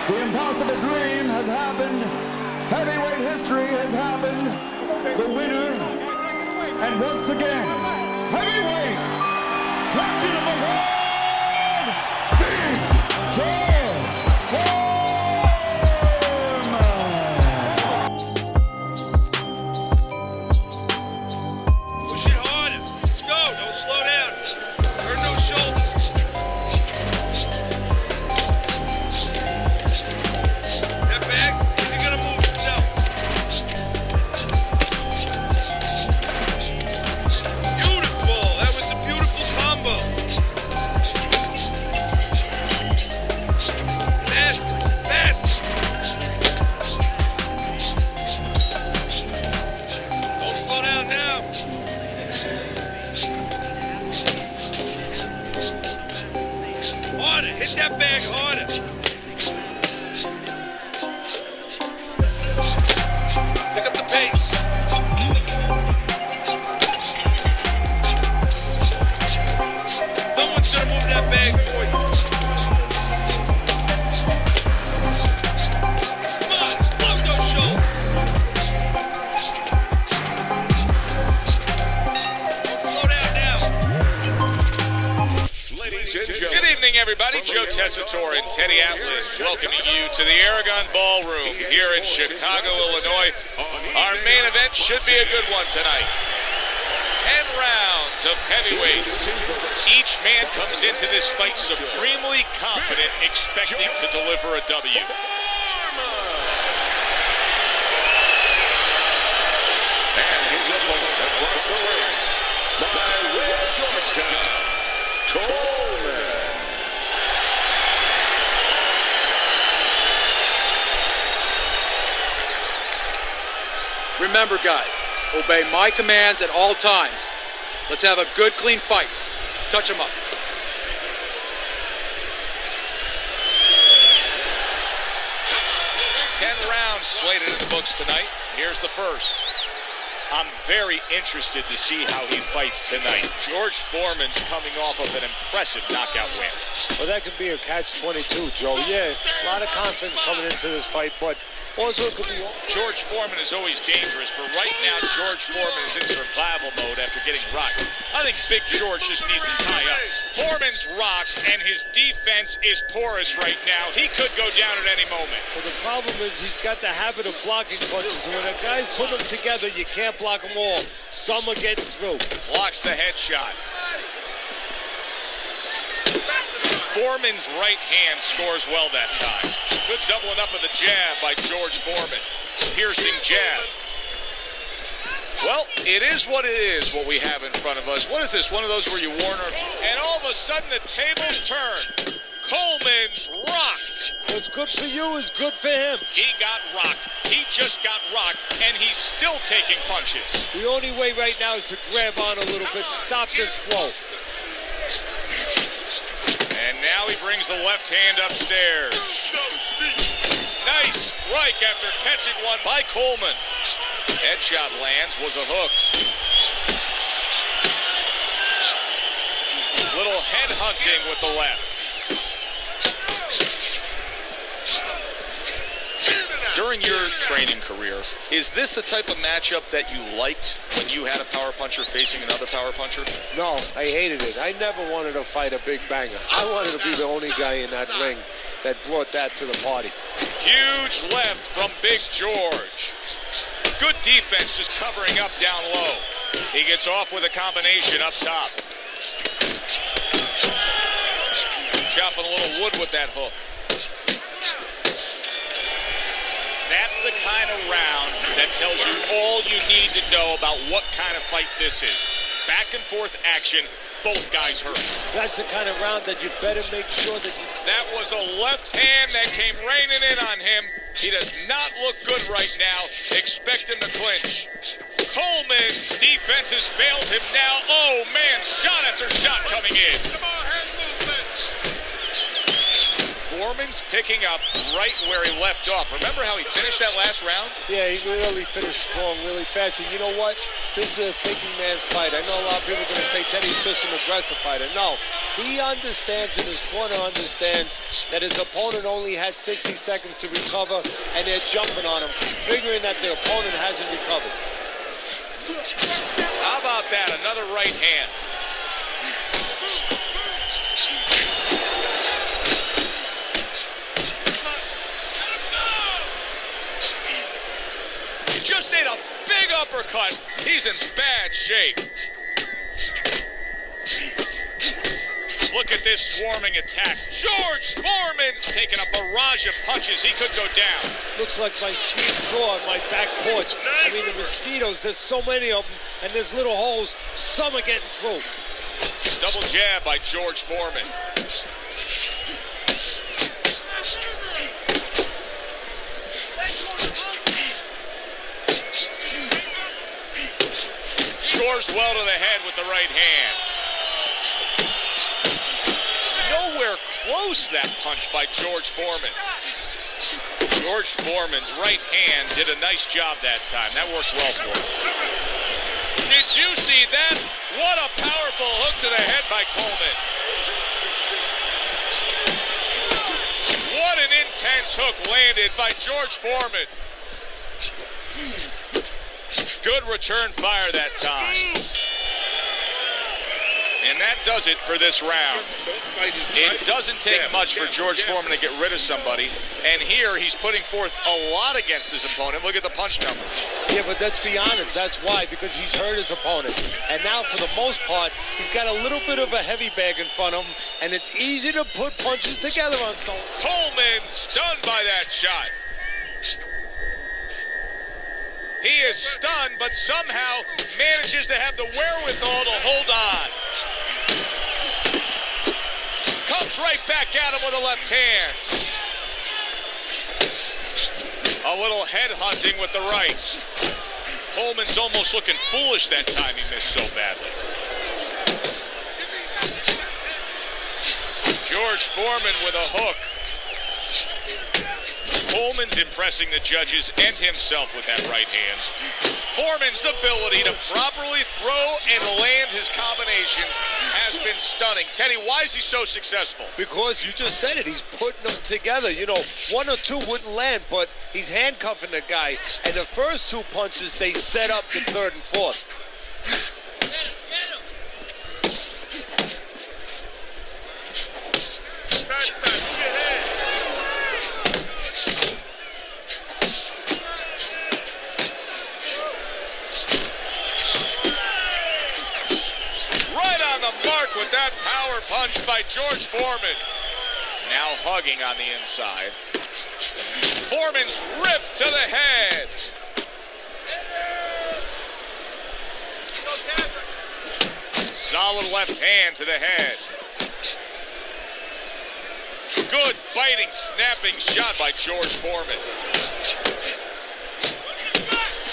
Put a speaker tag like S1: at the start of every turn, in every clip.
S1: The impossible dream has happened. Heavyweight history has happened. The winner, and once again, heavyweight champion of the world, Big George Foreman.
S2: Push it harder. Let's go. Don't slow down. Turn those shoulders. Hit that bag harder. Pick up the pace. No one's gonna move that bag for you. Come on, explode those shoulders. Don't slow down now.
S3: Ladies and gentlemen.
S2: Good evening, everybody. Joe Tessitore and Teddy Atlas welcoming you to the Aragon Ballroom here in Chicago, Illinois. Our main event should be a good one tonight. 10 rounds of heavyweights. Each man comes into this fight supremely confident, expecting to deliver a W.
S3: And his opponent across the ring, by way of Georgetown, Coleman.
S4: Remember, guys, obey my commands at all times. Let's have a good, clean fight. Touch him up.
S2: Ten rounds slated in the books tonight. Here's the first. I'm very interested to see how he fights tonight. George Foreman's coming off of an impressive knockout win.
S5: Well, that could be a catch-22, Joe. Yeah, a lot of confidence coming into this fight, but also it could be...
S2: George Foreman is always dangerous, but right now George Foreman is in survival mode after getting rocked. I think Big George just needs to tie up. Foreman's rocked, and his defense is porous right now. He could go down at any moment.
S5: Well, the problem is he's got the habit of blocking punches, and when a guy's put them together, you can't block them all. Some are getting through.
S2: Blocks the headshot. Foreman's right hand scores well that time. Good doubling up of the jab by George Foreman. Piercing jab. Well, it is what it is, what we have in front of us. What is this, one of those where you warn her? And all of a sudden the tables turn. Coleman's rocked.
S5: What's good for you is good for him.
S2: He got rocked. He just got rocked, and he's still taking punches.
S5: The only way right now is to grab on a little bit, stop this flow.
S2: And now he brings the left hand upstairs. Nice strike after catching one by Coleman. Headshot lands, was a hook. Little head hunting with the left. During your training career, is this the type of matchup that you liked when you had a power puncher facing another power puncher?
S5: No, I hated it. I never wanted to fight a big banger. I wanted to be the only guy in that ring that brought that to the party.
S2: Huge left from Big George. Good defense just covering up down low. He gets off with a combination up top. Chopping a little wood with that hook. That's the kind of round that tells you all you need to know about what kind of fight this is. Back and forth action, both guys hurt.
S5: That's the kind of round that you better make sure that you...
S2: That was a left hand that came raining in on him. He does not look good right now. Expect him to clinch. Coleman's defense has failed him now. Oh, man, shot after shot coming in. Foreman's picking up right where he left off. Remember how he finished that last round?
S5: Yeah, he really finished strong, really fast. And you know what? This is a thinking man's fight. I know a lot of people are going to say Teddy's just an aggressive fighter. No, he understands, and his corner understands that his opponent only has 60 seconds to recover, and they're jumping on him, figuring that the opponent hasn't recovered.
S2: How about that? Another right hand. Just ate a big uppercut. He's in bad shape. Look at this swarming attack. George Foreman's taking a barrage of punches. He could go down.
S5: Looks like my sweet jaw on my back porch. I mean, the mosquitoes, there's so many of them, and there's little holes. Some are getting through.
S2: Double jab by George Foreman. Scores well to the head with the right hand. Nowhere close, that punch by George Foreman. George Foreman's right hand did a nice job that time. That worked well for him. Did you see that? What a powerful hook to the head by Coleman. What an intense hook landed by George Foreman. Good return fire that time. And that does it for this round. It doesn't take much for George Foreman to get rid of somebody. And here he's putting forth a lot against his opponent. Look at the punch numbers.
S5: Yeah, but let's be honest, that's why, because he's hurt his opponent. And now, for the most part, he's got a little bit of a heavy bag in front of him, and it's easy to put punches together on someone.
S2: Coleman stunned by that shot. He is stunned, but somehow manages to have the wherewithal to hold on. Comes right back at him with a left hand. A little head hunting with the right. Coleman's almost looking foolish that time he missed so badly. George Foreman with a hook. Coleman's impressing the judges and himself with that right hand. Foreman's ability to properly throw and land his combinations has been stunning. Teddy, why is he so successful?
S5: Because you just said it, he's putting them together. You know, one or two wouldn't land, but he's handcuffing the guy. And the first two punches, they set up the third and fourth.
S2: With that power punch by George Foreman. Now hugging on the inside. Foreman's ripped to the head. Solid left hand to the head. Good fighting, snapping shot by George Foreman.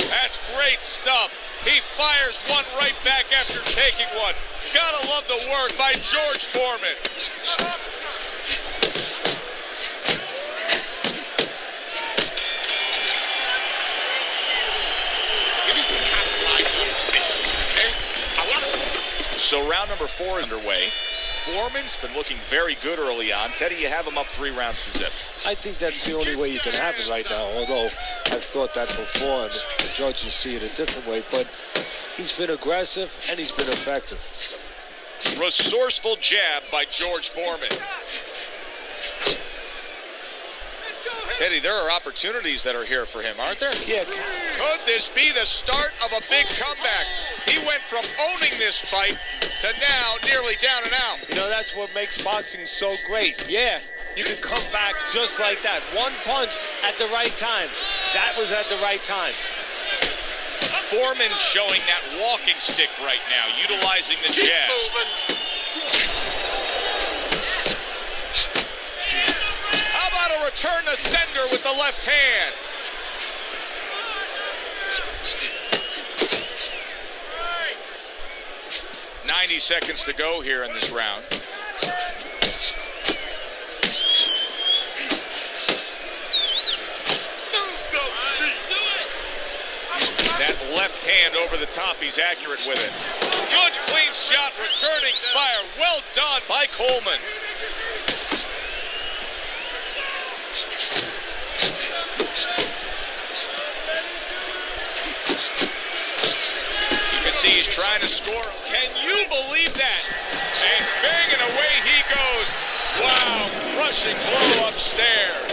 S2: That's great stuff. He fires one right back after taking one. Gotta love the work by George Foreman. So round number 4 is underway. Foreman's been looking very good early on. Teddy, you have him up 3 rounds to zip.
S5: I think that's the only way you can have it right now, although I've thought that before, and the judges see it a different way. But he's been aggressive, and he's been effective.
S2: Resourceful jab by George Foreman. Teddy, there are opportunities that are here for him, aren't there?
S5: Yeah.
S2: Could this be the start of a big comeback? He went from owning this fight to now nearly down and out.
S5: You know, that's what makes boxing so great. Yeah, you can come back just like that. One punch at the right time. That was at the right time.
S2: Foreman's showing that walking stick right now, utilizing the jab. How about a return to sender with the left hand? .90 seconds to go here in this round. left hand over the top. He's accurate with it. Good clean shot, returning fire. Well done by Coleman. You can see he's trying to score. Can you believe that? And banging away he goes. Wow, crushing blow upstairs.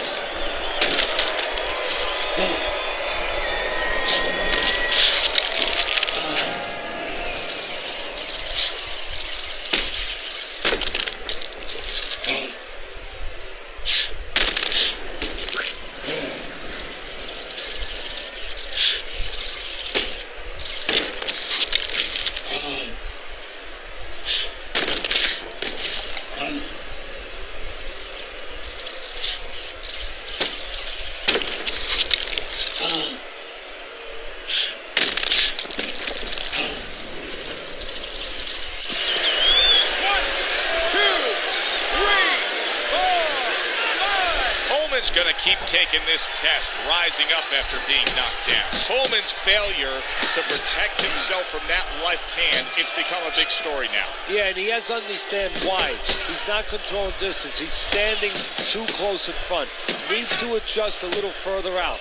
S2: Going to keep taking this test, rising up after being knocked down. Coleman's failure to protect himself from that left hand, it's become a big story now.
S5: Yeah, and he has to understand why. He's not controlling distance. He's standing too close in front. Needs to adjust a little further out.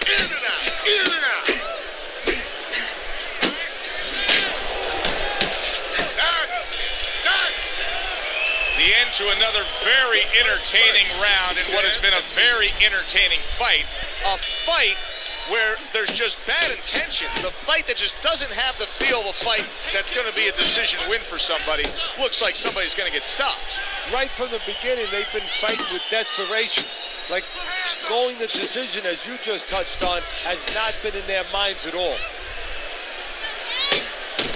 S3: In and out, in and out.
S2: The end to another very entertaining round in what has been a very entertaining fight. A fight where there's just bad intentions. The fight that just doesn't have the feel of a fight that's going to be a decision win for somebody. Looks like somebody's going to get stopped.
S5: Right from the beginning, they've been fighting with desperation. Like going the decision, as you just touched on, has not been in their minds at all.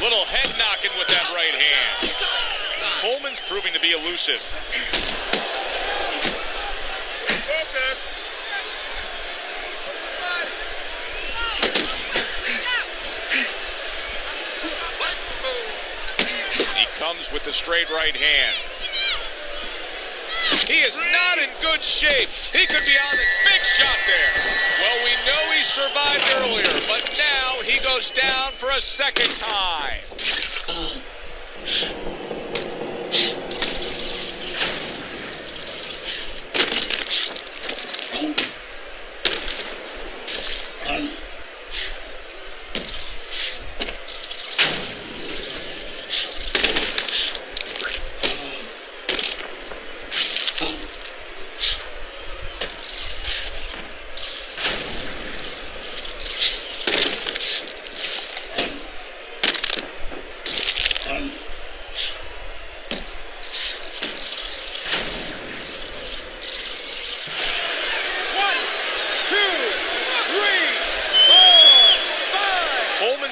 S2: Little head knocking with that right hand. Coleman's proving to be elusive. He comes with the straight right hand. He is not in good shape. He could be on the big shot there. Well, we know he survived earlier, but now he goes down for a second time.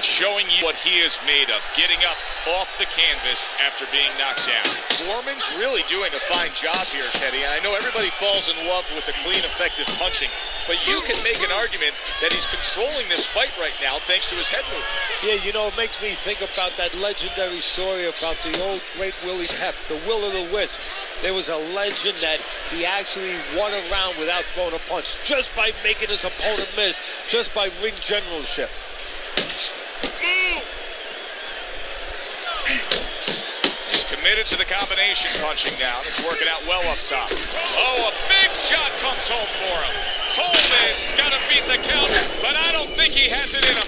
S2: Showing you what he is made of, getting up off the canvas after being knocked down. Foreman's really doing a fine job here, Teddy, and I know everybody falls in love with the clean, effective punching, but you can make an argument that he's controlling this fight right now thanks to his head movement.
S5: Yeah, you know, it makes me think about that legendary story about the old great Willie Pep, the Will o' the Wisp. There was a legend that he actually won a round without throwing a punch, just by making his opponent miss, just by ring generalship.
S2: He's committed to the combination punching now. It's working out well up top. Oh, a big shot comes home for him. Coleman's got to beat the count, but I don't think he has it in him.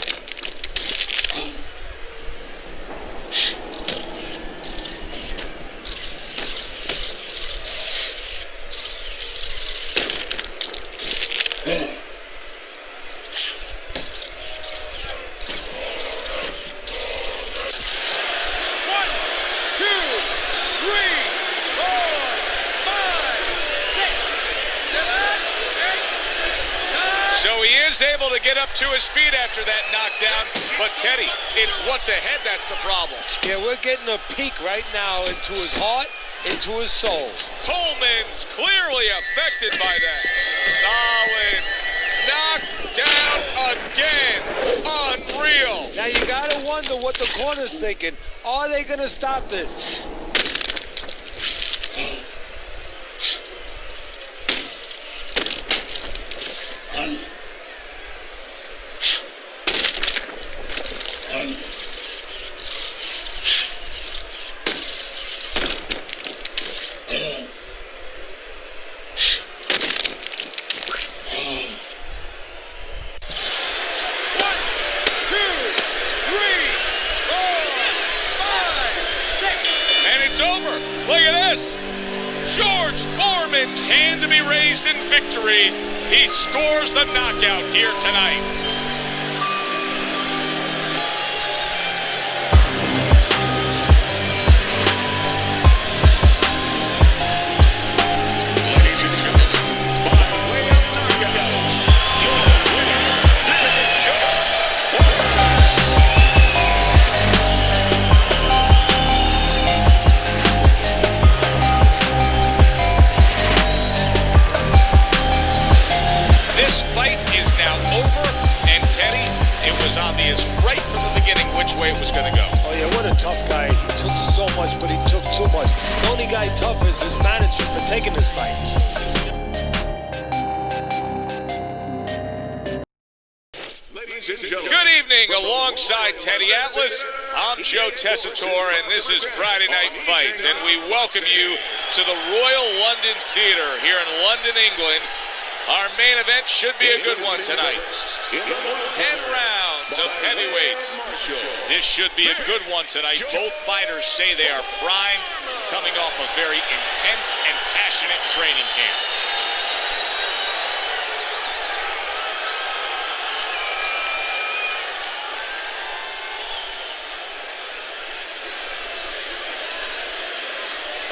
S2: Able to get up to his feet after that knockdown, but Teddy, it's what's ahead that's the problem.
S5: Yeah, we're getting a peek right now into his heart, into his soul.
S2: Coleman's clearly affected by that. Solid. Knocked down again. Unreal.
S5: Now you gotta wonder what the corner's thinking. Are they gonna stop this?
S2: Yes! George Foreman's hand to be raised in victory. He scores the knockout here tonight.
S3: Ladies and gentlemen, by way of knockout, your winner, George Foreman.
S2: This fight is now over, and Teddy, it was obvious right from the beginning which way it was going to go.
S5: Oh, yeah, what a tough guy. He took so much, but he took too much. The only guy tough is his manager for taking his fights.
S3: Ladies and gentlemen.
S2: Good evening, alongside Teddy Atlas. I'm Joe Tessitore, and this is Friday Night Fights, and we welcome you to the Royal London Theatre here in London, England. Our main event should be a good one tonight. 10 rounds of heavyweights. This should be a good one tonight. Both fighters say they are primed, coming off a very intense and passionate training camp.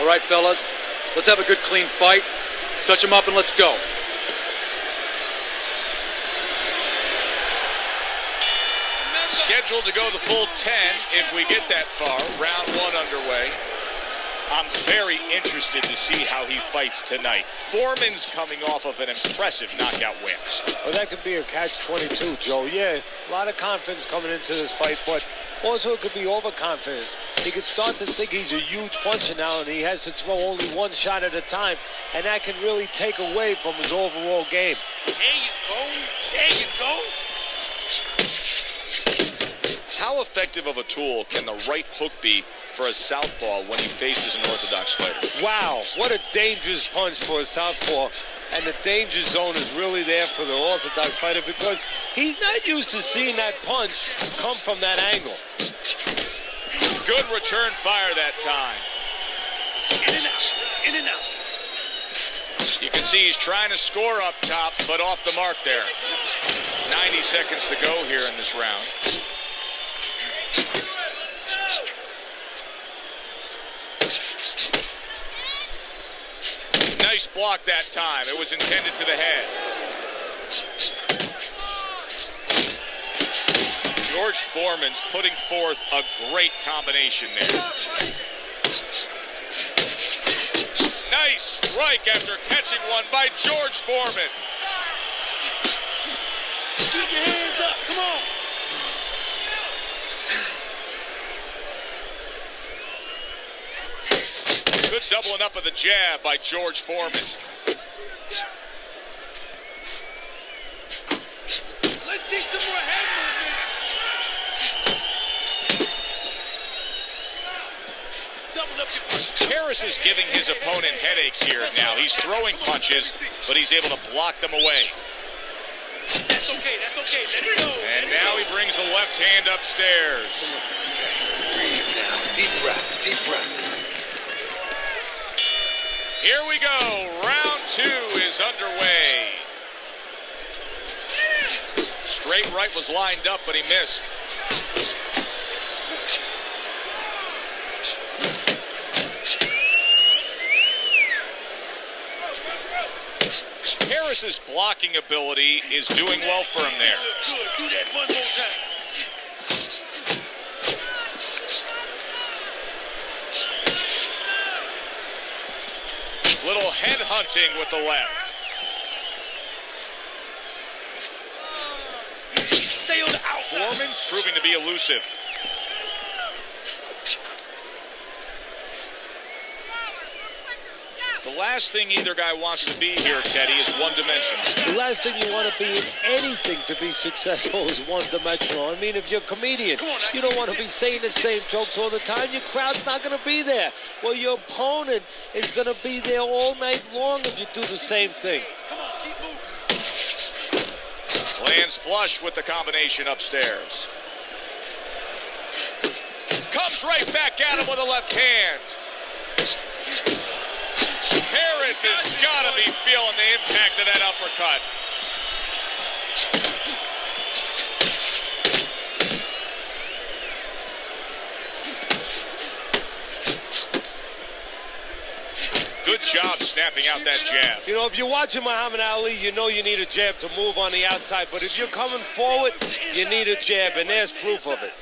S4: All right, fellas, let's have a good, clean fight. Touch him up and let's go.
S2: Scheduled to go the full 10 if we get that far. Round one underway. I'm very interested to see how he fights tonight. Foreman's coming off of an impressive knockout win.
S5: Well, that could be a catch-22, Joe. Yeah, a lot of confidence coming into this fight, but also it could be overconfidence. He could start to think he's a huge puncher now, and he has to throw only one shot at a time, and that can really take away from his overall game.
S3: There you go. There you go.
S2: How effective of a tool can the right hook be for a southpaw when he faces an orthodox fighter?
S5: Wow, what a dangerous punch for a southpaw. And the danger zone is really there for the orthodox fighter because he's not used to seeing that punch come from that angle.
S2: Good return fire that time.
S3: In and out. In and out.
S2: You can see he's trying to score up top, but off the mark there. 90 seconds to go here in this round. Nice block that time. It was intended to the head. George Foreman's putting forth a great combination there. Nice strike after catching one by George Foreman.
S3: Keep your hands up. Come on.
S2: Good doubling up of the jab by George Foreman.
S3: Let's see some more head movement. Double up your punch.
S2: Harris is giving his opponent headaches here now. He's throwing punches, but he's able to block them away.
S3: That's okay. That's okay. Let it go.
S2: And now he brings the left hand upstairs.
S3: Breathe now. Deep breath. Deep breath.
S2: Here we go. Round two is underway. Straight right was lined up, but he missed. Harris's blocking ability is doing well for him there.
S3: Good. Do that one more time.
S2: Little head hunting with the left.
S3: Stay on the outside.
S2: Foreman's proving to be elusive. The last thing either guy wants to be here, Teddy, is one-dimensional.
S5: The last thing you want to be in anything to be successful is one-dimensional. I mean, if you're a comedian, you don't want to be saying the same jokes all the time. Your crowd's not going to be there. Well, your opponent is going to be there all night long if you do the same thing.
S2: Lands flush with the combination upstairs. Comes right back at him with a left hand. Harris has got to be feeling the impact of that uppercut. Good job snapping out that jab.
S5: You know, if you're watching Muhammad Ali, you know you need a jab to move on the outside. But if you're coming forward, you need a jab, and there's proof of it.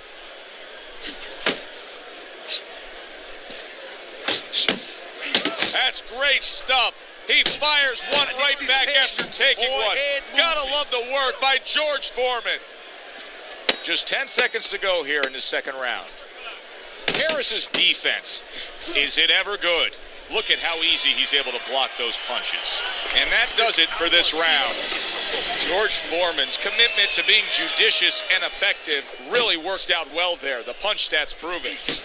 S2: That's great stuff. He fires one right back after taking one. Gotta love the work by George Foreman. Just 10 seconds to go here in the second round. Harris's defense, is it ever good? Look at how easy he's able to block those punches. And that does it for this round. George Foreman's commitment to being judicious and effective really worked out well there. The punch stats prove it.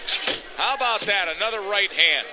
S2: How about that? Another right hand.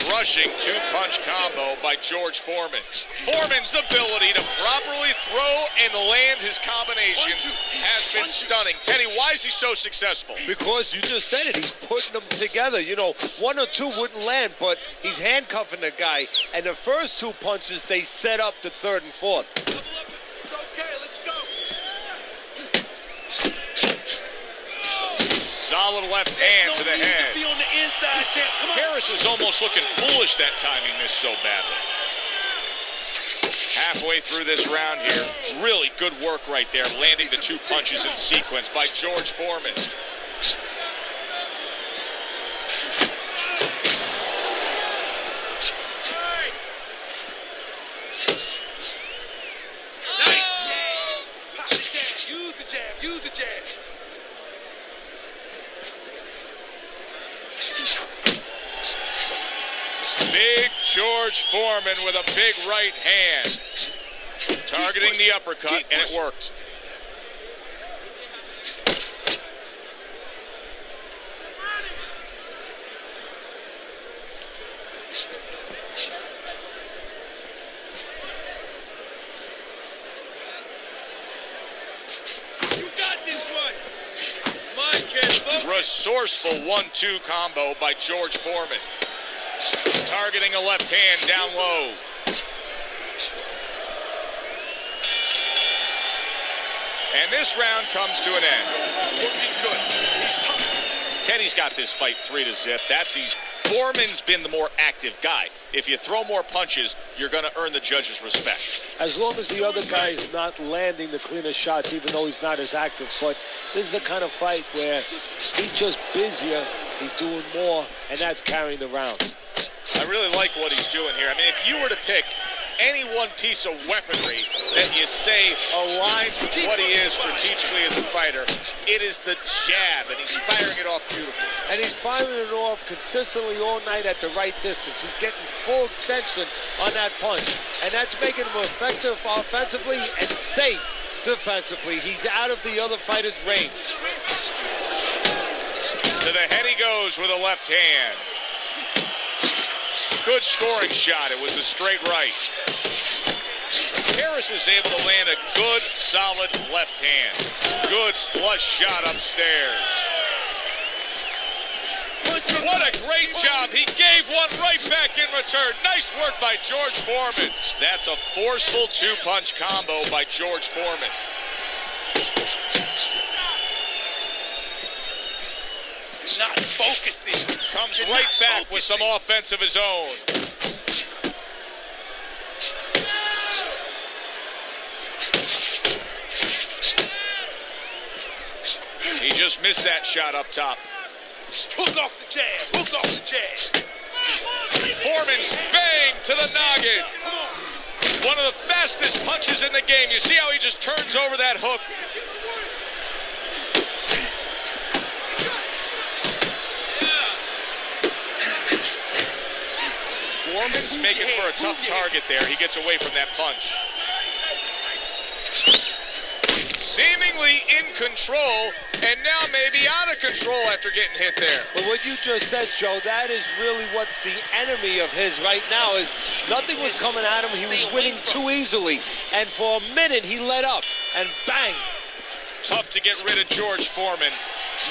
S2: Crushing two-punch combo by George Foreman. Foreman's ability to properly throw and land his combination has been stunning. Teddy, why is he so successful?
S5: Because you just said it. He's putting them together. You know, one or two wouldn't land, but he's handcuffing the guy. And the first two punches, they set up the third and fourth.
S3: It's okay, let's go.
S2: Solid left hand to the head.
S3: Be on the inside, champ. Come on.
S2: Harris is almost looking foolish that time he missed so badly. Halfway through this round here, really good work right there, landing the two punches in sequence by George Foreman.
S3: Nice. Use the jab. Use the jab.
S2: Big George Foreman with a big right hand. Targeting the uppercut, and it worked.
S3: You got this one. My kid, focus.
S2: Resourceful 1-2 combo by George Foreman. Targeting a left hand down low. And this round comes to an end.
S3: Looking good. He's tough.
S2: Teddy's got this fight 3-0. That's easy. Foreman's been the more active guy. If you throw more punches, you're going to earn the judges' respect.
S5: As long as the other guy's not landing the cleanest shots, even though he's not as active. But this is the kind of fight where he's just busier, he's doing more, and that's carrying the rounds.
S2: I really like what he's doing here. I mean, if you were to pick any one piece of weaponry that you say aligns with what he is strategically as a fighter, it is the jab, and he's firing it off beautifully.
S5: And he's firing it off consistently all night at the right distance. He's getting full extension on that punch, and that's making him effective offensively and safe defensively. He's out of the other fighter's range.
S2: To the head he goes with a left hand. Good scoring shot. It was a straight right. Harris is able to land a good, solid left hand. Good flush shot upstairs. What a great job. He gave one right back in return. Nice work by George Foreman. That's a forceful two-punch combo by George Foreman.
S3: Not focusing.
S2: Comes right back with some offense of his own. He just missed that shot up top.
S3: Hook off the jab. Hook off the jab.
S2: Foreman's bang to the noggin. One of the fastest punches in the game. You see how he just turns over that hook? Foreman's making for a tough target there. He gets away from that punch. seemingly in control, and now maybe out of control after getting hit there.
S5: But what you just said, Joe, that is really what's the enemy of his right now, is nothing was coming at him. He was winning too easily. And for a minute, he let up, and bang.
S2: Tough to get rid of George Foreman.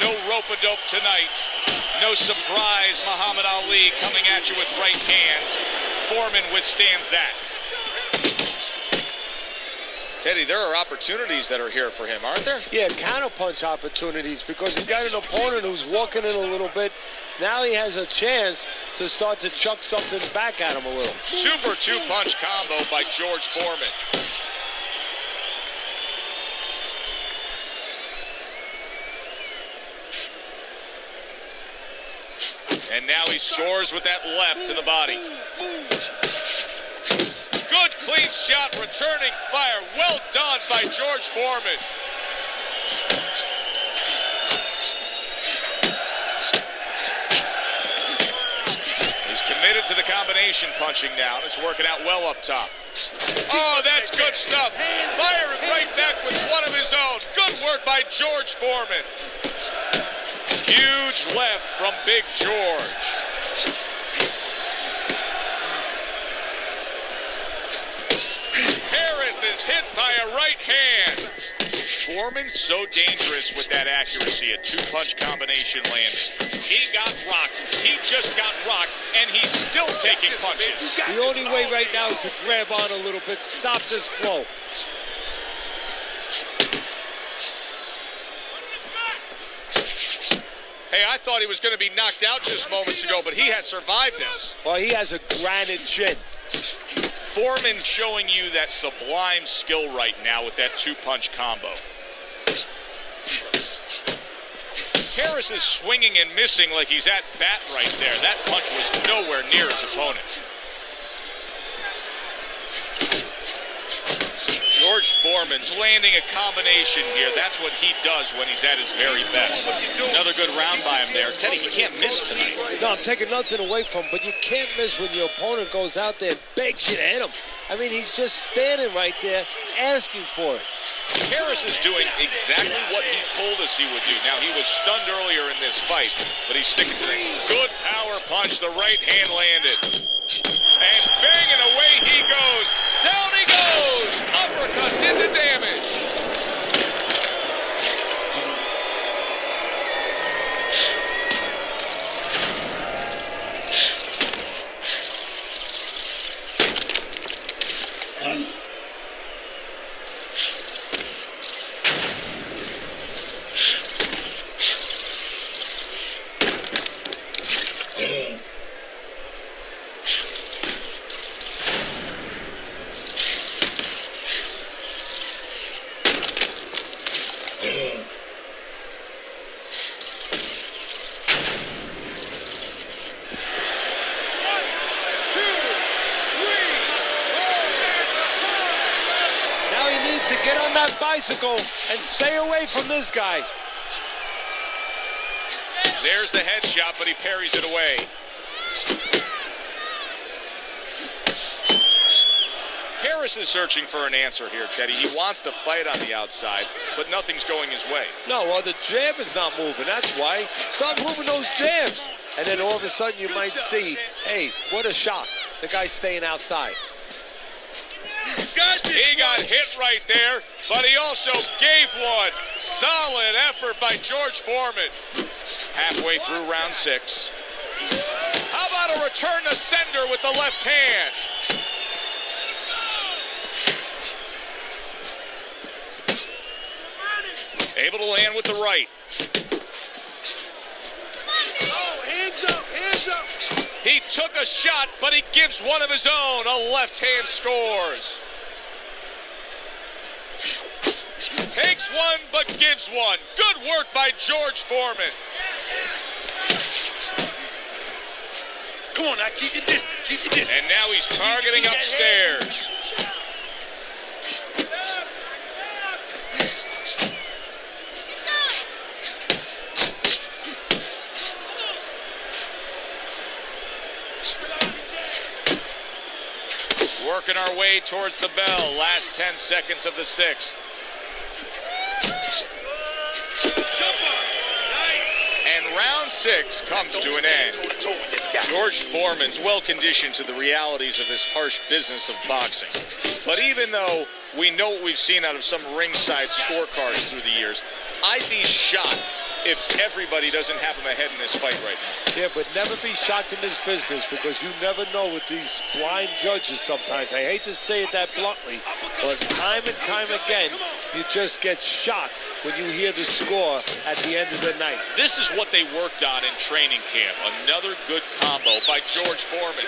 S2: No rope-a-dope tonight. No surprise, Muhammad Ali coming at you with right hands. Foreman withstands that. Teddy, there are opportunities that are here for him, aren't there?
S5: Yeah, counterpunch opportunities, because he's got an opponent who's walking in a little bit. Now he has a chance to start to chuck something back at him a little.
S2: Super two-punch combo by George Foreman. And now he scores with that left to the body. Good clean shot, returning fire. Well done by George Foreman. He's committed to the combination punching now. It's working out well up top. Oh, that's good stuff. Firing right back with one of his own. Good work by George Foreman. Huge left from Big George. Harris is hit by a right hand. Foreman's so dangerous with that accuracy. A two-punch combination landing. He got rocked. He just got rocked, and he's still taking punches.
S5: The only way right now is to grab on a little bit, stop this flow.
S2: Hey, I thought he was going to be knocked out just moments ago, but he has survived this.
S5: Well, he has a granite chin.
S2: Foreman's showing you that sublime skill right now with that two-punch combo. Harris is swinging and missing like he's at bat right there. That punch was nowhere near his opponent. George Foreman's landing a combination here. That's what he does when he's at his very best. Another good round by him there. Teddy, you can't miss tonight.
S5: No, I'm taking nothing away from him, but you can't miss when your opponent goes out there and begs you to hit him. I mean, he's just standing right there asking for it.
S2: Harris is doing exactly what he told us he would do. Now, he was stunned earlier in this fight, but he's sticking to it. Good power punch. The right hand landed. And banging away he goes. Down he goes. Uppercut did the damage.
S5: Bicycle and stay away from this guy.
S2: There's the headshot, but he parries it away. Harris is searching for an answer here, Teddy. He wants to fight on the outside, but nothing's going his way.
S5: No, well, the jab is not moving. That's why. Start moving those jabs. And then all of a sudden you might see, hey, what a shock. The guy's staying outside.
S2: He got hit right there, but he also gave one. Solid effort by George Foreman. Halfway through round 6. How about a return to sender with the left hand? Able to land with the right.
S5: Oh, hands up, hands up.
S2: He took a shot, but he gives one of his own. A left hand scores. Takes one, but gives one. Good work by George Foreman.
S3: Come on now, keep your distance, keep your distance.
S2: And now he's targeting upstairs. Working our way towards the bell. Last 10 seconds of the 6th. round 6 comes to an end. George Foreman's well-conditioned to the realities of this harsh business of boxing. But even though we know what we've seen out of some ringside scorecards through the years, I'd be shocked if everybody doesn't have him ahead in this fight right now.
S5: Yeah, but never be shocked in this business, because you never know with these blind judges sometimes. I hate to say it that bluntly, but time and time again, you just get shocked when you hear the score at the end of the night.
S2: This is what they worked on in training camp. Another good combo by George Foreman.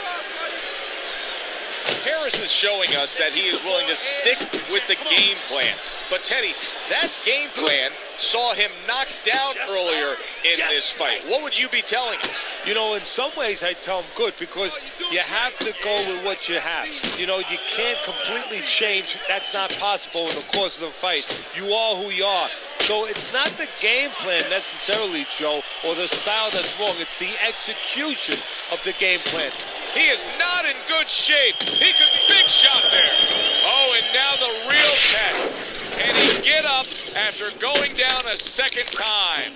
S2: Harris is showing us that he is willing to stick with the game plan. But Teddy, that game plan saw him knocked down earlier in this fight. What would you be telling him?
S5: You know, in some ways I tell him good, because you have to go with what you have. You know, you can't completely change. That's not possible in the course of the fight. You are who you are. So it's not the game plan necessarily, Joe, or the style that's wrong. It's the execution of the game plan.
S2: He is not in good shape. He could big shot there. Oh, and now the real test. Can he get up after going down a second time?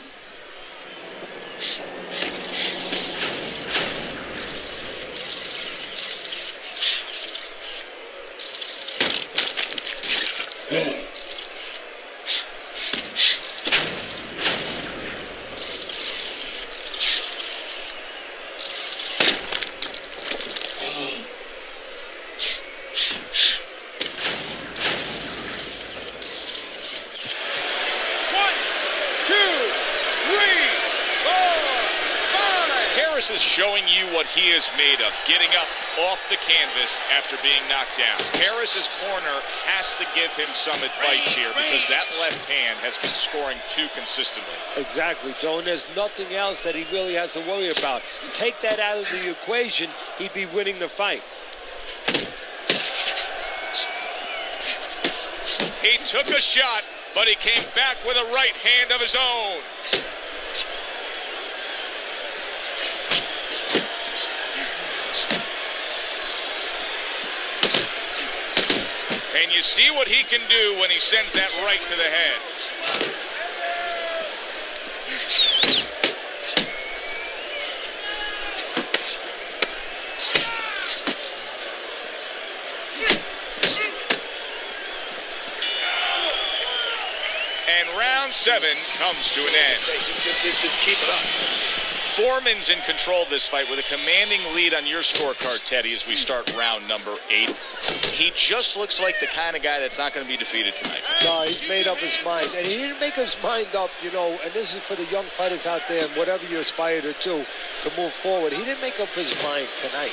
S2: Harris is showing you what he is made of, getting up off the canvas after being knocked down. Harris's corner has to give him some advice here, because that left hand has been scoring too consistently.
S5: Exactly, Joe, and there's nothing else that he really has to worry about. Take that out of the equation, he'd be winning the fight.
S2: He took a shot, but he came back with a right hand of his own. And you see what he can do when he sends that right to the head. And round 7 comes to an end.
S3: Just keep it up.
S2: Foreman's in control of this fight with a commanding lead on your scorecard, Teddy, as we start round number 8. He just looks like the kind of guy that's not going to be defeated tonight.
S5: No, he's made up his mind. And he didn't make his mind up, you know, and this is for the young fighters out there, and whatever you aspire to do to move forward. He didn't make up his mind tonight.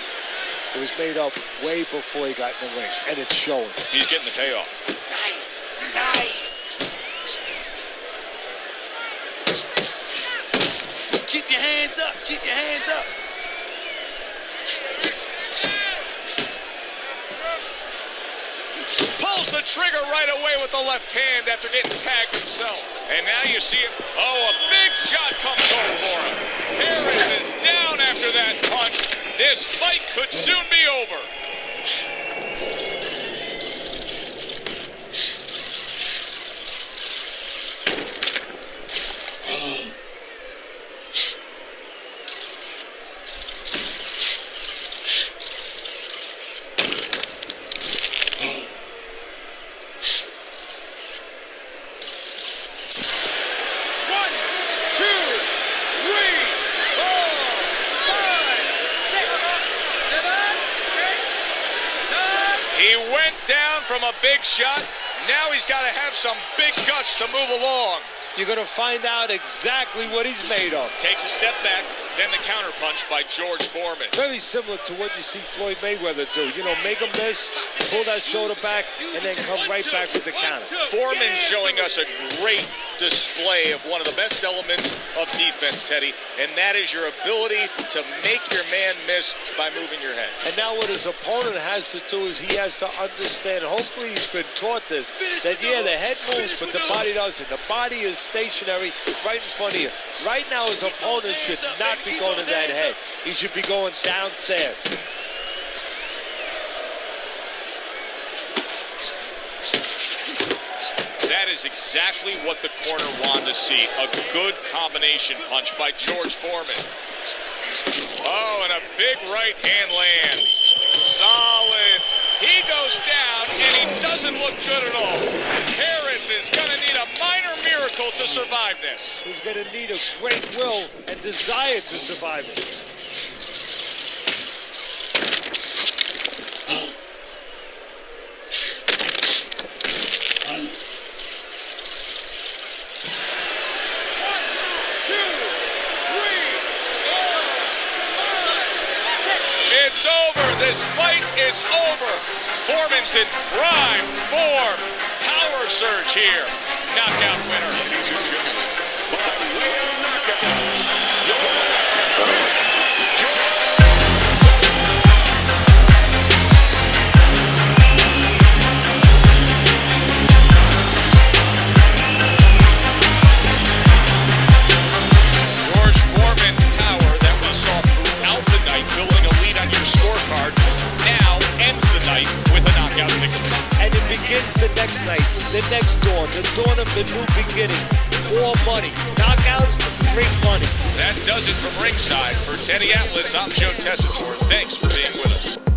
S5: It was made up way before he got in the ring, and it's showing.
S2: He's getting the payoff.
S3: Nice. Nice. Keep your hands up. Keep your hands up.
S2: Pulls the trigger right away with the left hand after getting tagged himself. And now you see him. Oh, a big shot comes home for him. Harris is down after that punch. This fight could soon be over. He went down from a big shot. Now he's got to have some big guts to move along.
S5: You're going to find out exactly what he's made of.
S2: Takes a step back, then the counterpunch by George Foreman.
S5: Very similar to what you see Floyd Mayweather do. You know, make him miss, pull that shoulder back, and then come right back with the counter.
S2: Foreman's showing us a great display of one of the best elements of defense, Teddy, and that is your ability to make your man miss by moving your head.
S5: And now what his opponent has to do is he has to understand, hopefully he's been taught this, that yeah, the head moves, but the body doesn't. The body is stationary right in front of you. Right now his opponent should not be going to that head. He should be going downstairs.
S2: That is exactly what the corner wanted to see. A good combination punch by George Foreman. Oh, and a big right hand lands. Solid. He goes down, and he doesn't look good at all. Harris is going to need a minor miracle to survive this.
S5: He's going to need a great will and desire to survive it.
S2: It's over. This fight is over. Foreman's in prime form. Power surge here. Knockout winner.
S3: Ladies and gentlemen, by way of knockouts, your champion,
S2: George Foreman's power that we saw throughout the night, building a lead on your scorecard, now ends the night with a knockout victory.
S5: And it begins the next night, the next dawn, the dawn of the new beginning. More money. Knockouts bring money.
S2: That does it from ringside. For Teddy Atlas, I'm Joe Tessitore. Thanks for being with us.